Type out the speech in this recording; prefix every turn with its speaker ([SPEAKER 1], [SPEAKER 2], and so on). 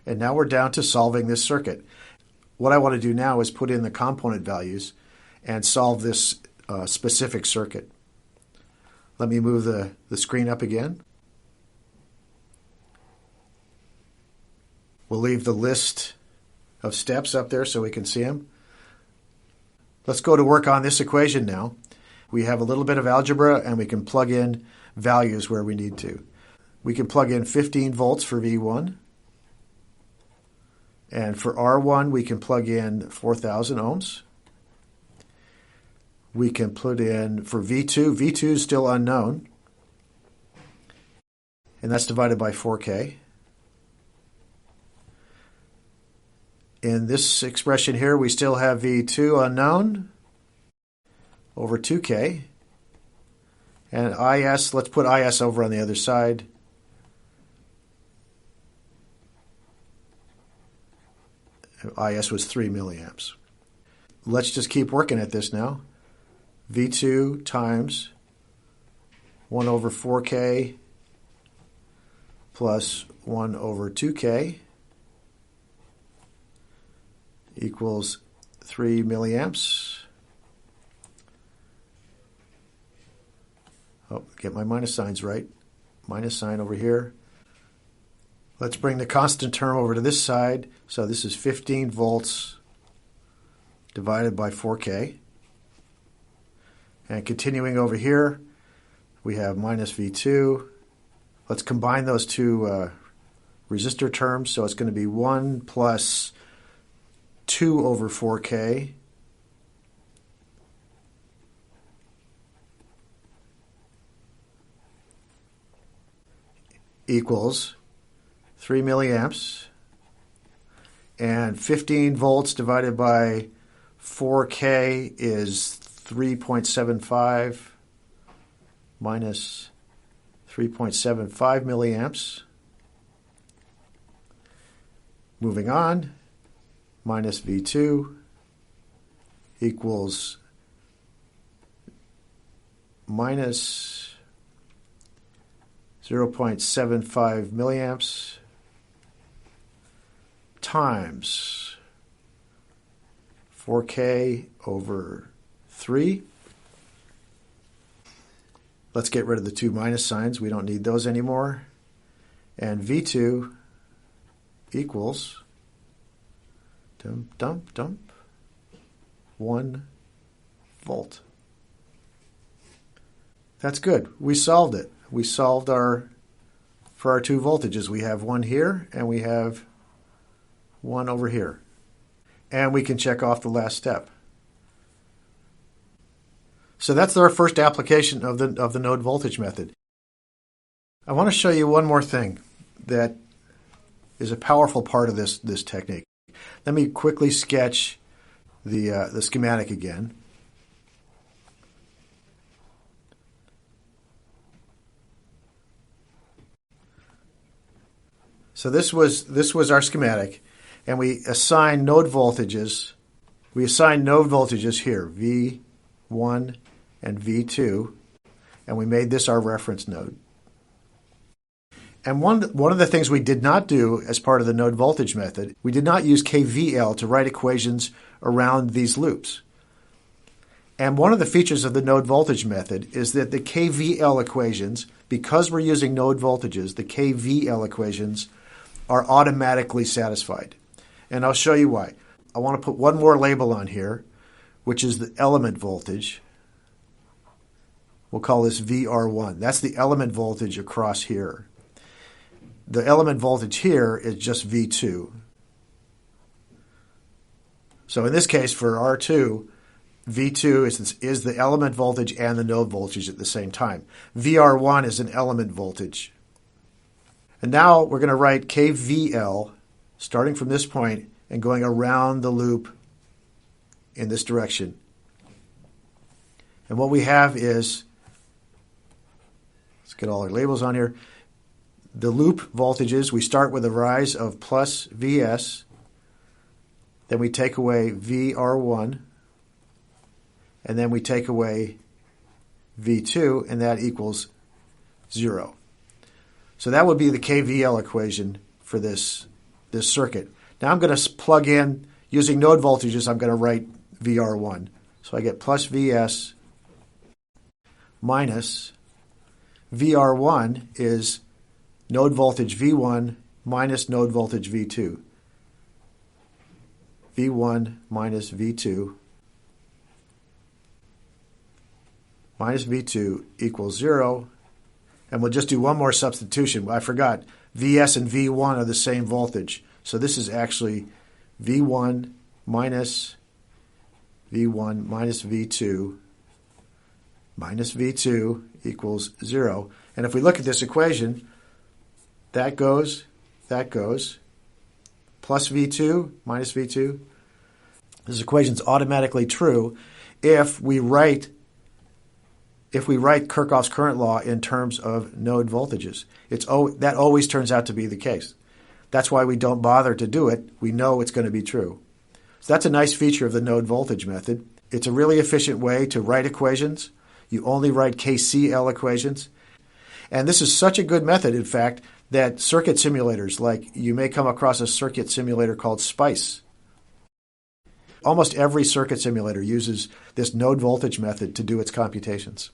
[SPEAKER 1] And now we're down to solving this circuit. What I want to do now is put in the component values and solve this specific circuit. Let me move the screen up again. We'll leave the list of steps up there so we can see them. Let's go to work on this equation now. We have a little bit of algebra and we can plug in values where we need to. We can plug in 15 volts for V1. And for R1, we can plug in 4,000 ohms. We can put in for V2. V2 is still unknown. And that's divided by 4K. In this expression here, we still have V2 unknown over 2K. And IS, let's put IS over on the other side. IS was 3 milliamps. Let's just keep working at this now. V2 times 1 over 4K plus 1 over 2K equals 3 milliamps. Oh, get my minus signs right. Minus sign over here. Let's bring the constant term over to this side. So this is 15 volts divided by 4K. And continuing over here, we have minus V2. Let's combine those two resistor terms. So it's going to be 1 plus 2 over 4K equals 3 milliamps, and 15 volts divided by 4K is 3.75 minus 3.75 milliamps. Moving on, minus V2 equals minus 0.75 milliamps times 4K over 3. Let's get rid of the two minus signs. We don't need those anymore. And V2 equals 1 volt. That's good. We solved it. We solved for our two voltages. We have one here and we have one over here. And we can check off the last step. So that's our first application of the node voltage method. I want to show you one more thing that is a powerful part of this technique. Let me quickly sketch the schematic again. So this was our schematic, and we assign node voltages. We assign node voltages here, V1 and V2, and we made this our reference node. And one of the things we did not do as part of the node voltage method, we did not use KVL to write equations around these loops. And one of the features of the node voltage method is that the KVL equations, because we're using node voltages, the KVL equations are automatically satisfied. And I'll show you why. I want to put one more label on here, which is the element voltage. We'll call this VR1. That's the element voltage across here. The element voltage here is just V2. So in this case, for R2, V2 is the element voltage and the node voltage at the same time. VR1 is an element voltage. And now we're going to write KVL starting from this point and going around the loop in this direction. And what we have is, let's get all our labels on here. The loop voltages, we start with a rise of plus Vs, then we take away VR1, and then we take away V2, and that equals 0. So that would be the KVL equation for this this circuit. Now I'm going to plug in, using node voltages, I'm going to write VR1. So I get plus Vs minus VR1 is node voltage V1 minus node voltage V2. V1 minus V2 minus V2 equals 0. And we'll just do one more substitution. I forgot. Vs and V1 are the same voltage. So this is actually V1 minus V2 minus V2 equals 0. And if we look at this equation, that goes, plus V2 minus V2. This equation is automatically true if we write Kirchhoff's current law in terms of node voltages. That always turns out to be the case. That's why we don't bother to do it. We know it's going to be true. So that's a nice feature of the node voltage method. It's a really efficient way to write equations. You only write KCL equations. And this is such a good method, in fact, that circuit simulators, like you may come across a circuit simulator called SPICE. Almost every circuit simulator uses this node voltage method to do its computations.